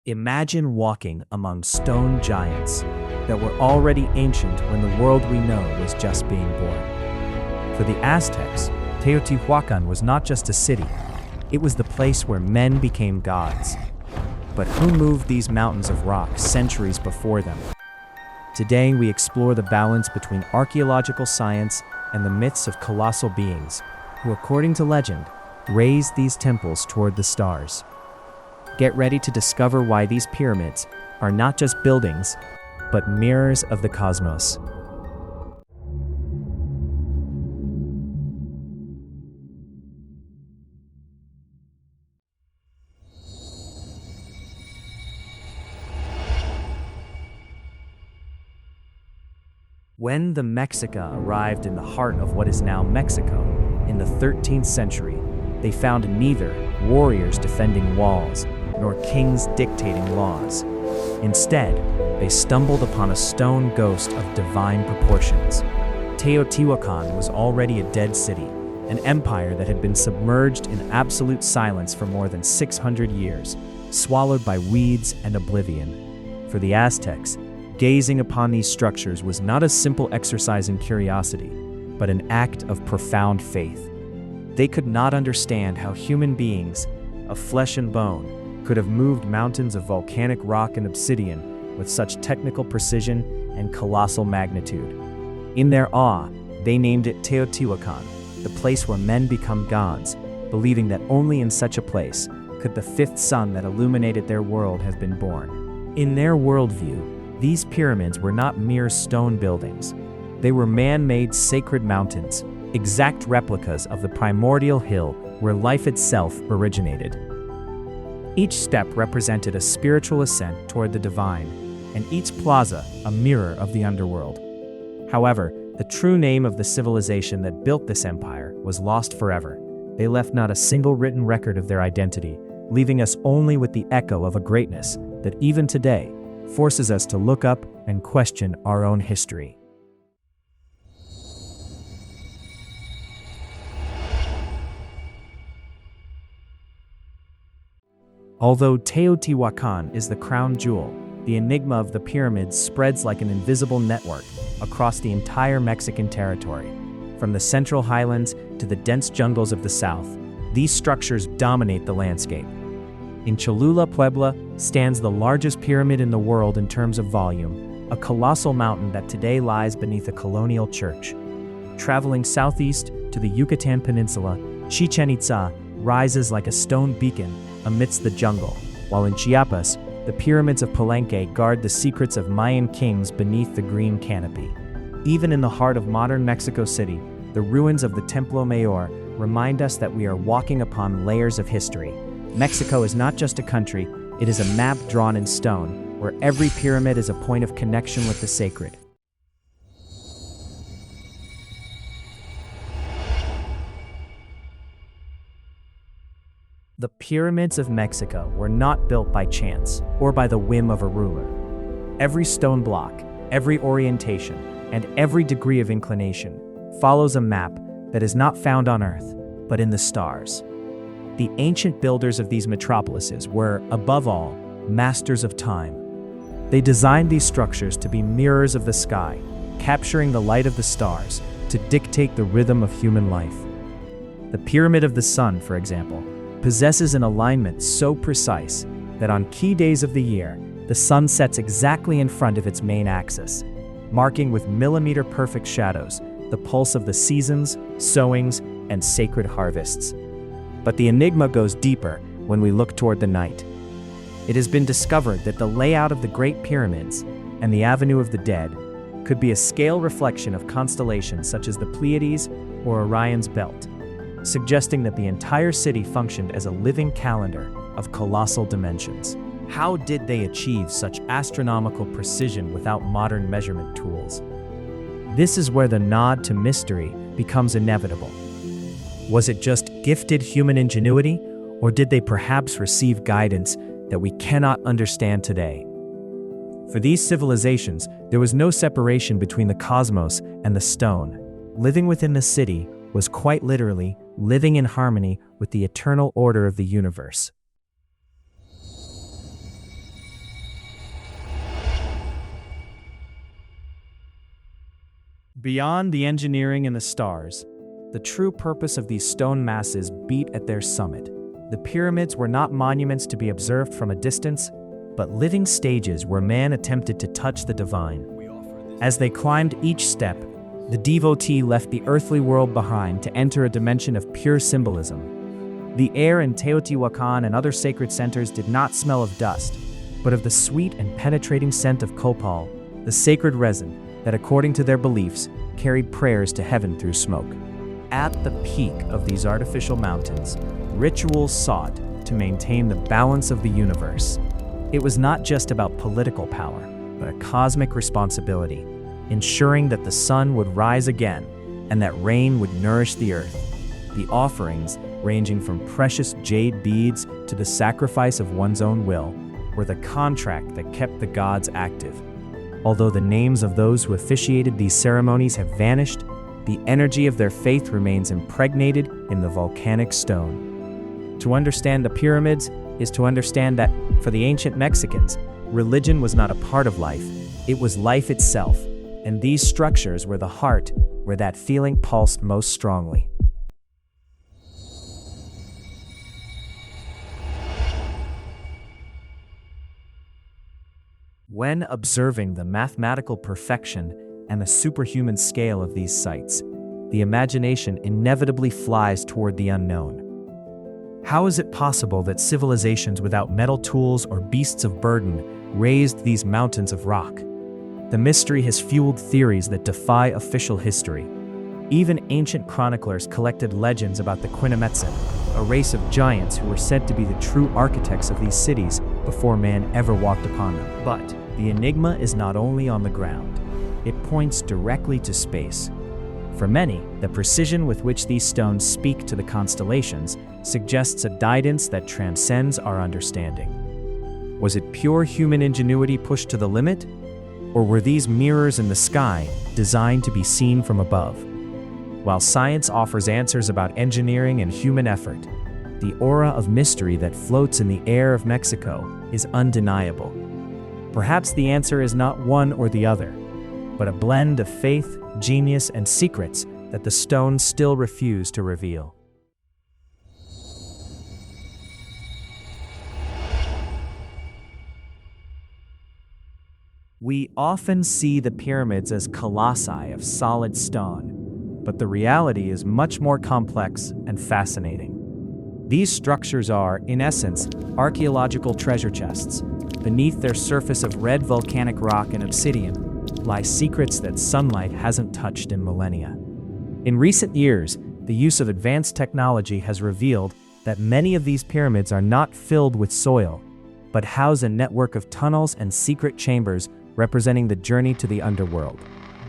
Imagine walking among stone giants that were already ancient when the world we know was just being born. For the Aztecs, Teotihuacán was not just a city, it was the place where men became gods. But who moved these mountains of rock centuries before them? Today we explore the balance between archaeological science and the myths of colossal beings, who, according to legend, raised these temples toward the stars. Get ready to discover why these pyramids are not just buildings, but mirrors of the cosmos. When the Mexica arrived in the heart of what is now Mexico in the 13th century, they found neither warriors defending walls nor kings dictating laws. Instead, they stumbled upon a stone ghost of divine proportions. Teotihuacán was already a dead city, an empire that had been submerged in absolute silence for more than 600 years, swallowed by weeds and oblivion. For the Aztecs, gazing upon these structures was not a simple exercise in curiosity, but an act of profound faith. They could not understand how human beings, of flesh and bone, could have moved mountains of volcanic rock and obsidian with such technical precision and colossal magnitude. In their awe, they named it Teotihuacán, the place where men become gods, believing that only in such a place could the fifth sun that illuminated their world have been born. In their worldview, these pyramids were not mere stone buildings. They were man-made sacred mountains, exact replicas of the primordial hill where life itself originated. Each step represented a spiritual ascent toward the divine, and each plaza a mirror of the underworld. However, the true name of the civilization that built this empire was lost forever. They left not a single written record of their identity, leaving us only with the echo of a greatness that even today forces us to look up and question our own history. Although Teotihuacán is the crown jewel, the enigma of the pyramids spreads like an invisible network across the entire Mexican territory. From the central highlands to the dense jungles of the south, these structures dominate the landscape. In Cholula, Puebla, stands the largest pyramid in the world in terms of volume, a colossal mountain that today lies beneath a colonial church. Traveling southeast to the Yucatan Peninsula, Chichen Itza rises like a stone beacon amidst the jungle, while in Chiapas, the pyramids of Palenque guard the secrets of Mayan kings beneath the green canopy. Even in the heart of modern Mexico City, the ruins of the Templo Mayor remind us that we are walking upon layers of history. Mexico is not just a country, it is a map drawn in stone, where every pyramid is a point of connection with the sacred. The pyramids of Mexico were not built by chance or by the whim of a ruler. Every stone block, every orientation, and every degree of inclination follows a map that is not found on Earth, but in the stars. The ancient builders of these metropolises were, above all, masters of time. They designed these structures to be mirrors of the sky, capturing the light of the stars to dictate the rhythm of human life. The Pyramid of the Sun, for example, possesses an alignment so precise that on key days of the year, the sun sets exactly in front of its main axis, marking with millimeter-perfect shadows the pulse of the seasons, sowings, and sacred harvests. But the enigma goes deeper when we look toward the night. It has been discovered that the layout of the Great Pyramids and the Avenue of the Dead could be a scale reflection of constellations such as the Pleiades or Orion's Belt, suggesting that the entire city functioned as a living calendar of colossal dimensions. How did they achieve such astronomical precision without modern measurement tools? This is where the nod to mystery becomes inevitable. Was it just gifted human ingenuity, or did they perhaps receive guidance that we cannot understand today? For these civilizations, there was no separation between the cosmos and the stone. Living within the city was quite literally living in harmony with the eternal order of the universe. Beyond the engineering and the stars, the true purpose of these stone masses beat at their summit. The pyramids were not monuments to be observed from a distance, but living stages where man attempted to touch the divine. As they climbed each step, the devotee left the earthly world behind to enter a dimension of pure symbolism. The air in Teotihuacán and other sacred centers did not smell of dust, but of the sweet and penetrating scent of copal, the sacred resin that, according to their beliefs, carried prayers to heaven through smoke. At the peak of these artificial mountains, rituals sought to maintain the balance of the universe. It was not just about political power, but a cosmic responsibility, ensuring that the sun would rise again and that rain would nourish the earth. The offerings, ranging from precious jade beads to the sacrifice of one's own will, were the contract that kept the gods active. Although the names of those who officiated these ceremonies have vanished, the energy of their faith remains impregnated in the volcanic stone. To understand the pyramids is to understand that, for the ancient Mexicans, religion was not a part of life, it was life itself, and these structures were the heart where that feeling pulsed most strongly. When observing the mathematical perfection and the superhuman scale of these sites, the imagination inevitably flies toward the unknown. How is it possible that civilizations without metal tools or beasts of burden raised these mountains of rock? The mystery has fueled theories that defy official history. Even ancient chroniclers collected legends about the Quinametsen, a race of giants who were said to be the true architects of these cities before man ever walked upon them. But the enigma is not only on the ground, it points directly to space. For many, the precision with which these stones speak to the constellations suggests a guidance that transcends our understanding. Was it pure human ingenuity pushed to the limit? Or were these mirrors in the sky designed to be seen from above? While science offers answers about engineering and human effort, the aura of mystery that floats in the air of Mexico is undeniable. Perhaps the answer is not one or the other, but a blend of faith, genius, and secrets that the stones still refuse to reveal. We often see the pyramids as colossi of solid stone, but the reality is much more complex and fascinating. These structures are, in essence, archaeological treasure chests. Beneath their surface of red volcanic rock and obsidian lie secrets that sunlight hasn't touched in millennia. In recent years, the use of advanced technology has revealed that many of these pyramids are not filled with soil, but house a network of tunnels and secret chambers representing the journey to the underworld.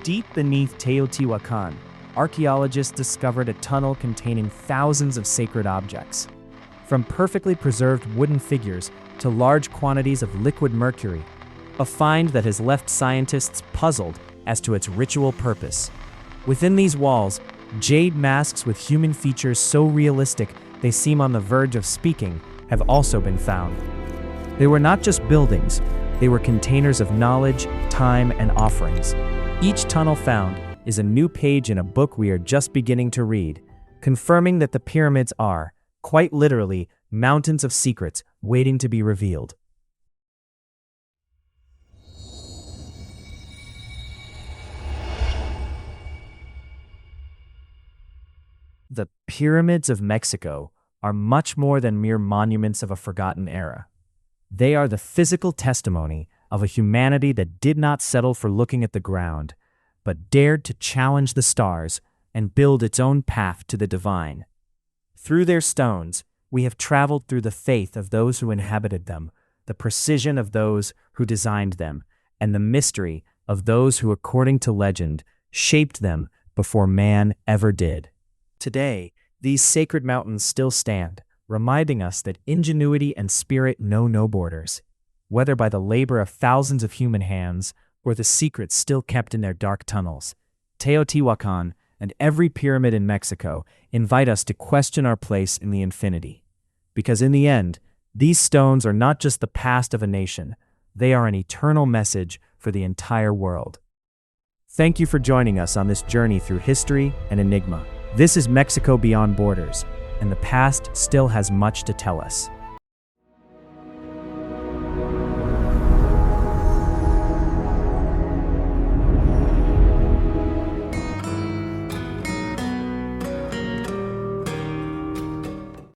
Deep beneath Teotihuacán, archaeologists discovered a tunnel containing thousands of sacred objects. From perfectly preserved wooden figures to large quantities of liquid mercury, a find that has left scientists puzzled as to its ritual purpose. Within these walls, jade masks with human features so realistic they seem on the verge of speaking have also been found. They were not just buildings, they were containers of knowledge, time, and offerings. Each tunnel found is a new page in a book we are just beginning to read, confirming that the pyramids are, quite literally, mountains of secrets waiting to be revealed. The pyramids of Mexico are much more than mere monuments of a forgotten era. They are the physical testimony of a humanity that did not settle for looking at the ground, but dared to challenge the stars and build its own path to the divine. Through their stones, we have traveled through the faith of those who inhabited them, the precision of those who designed them, and the mystery of those who, according to legend, shaped them before man ever did. Today, these sacred mountains still stand, reminding us that ingenuity and spirit know no borders, whether by the labor of thousands of human hands or the secrets still kept in their dark tunnels. Teotihuacán and every pyramid in Mexico invite us to question our place in the infinity. Because in the end, these stones are not just the past of a nation, they are an eternal message for the entire world. Thank you for joining us on this journey through history and enigma. This is Mexico Beyond Borders, and the past still has much to tell us.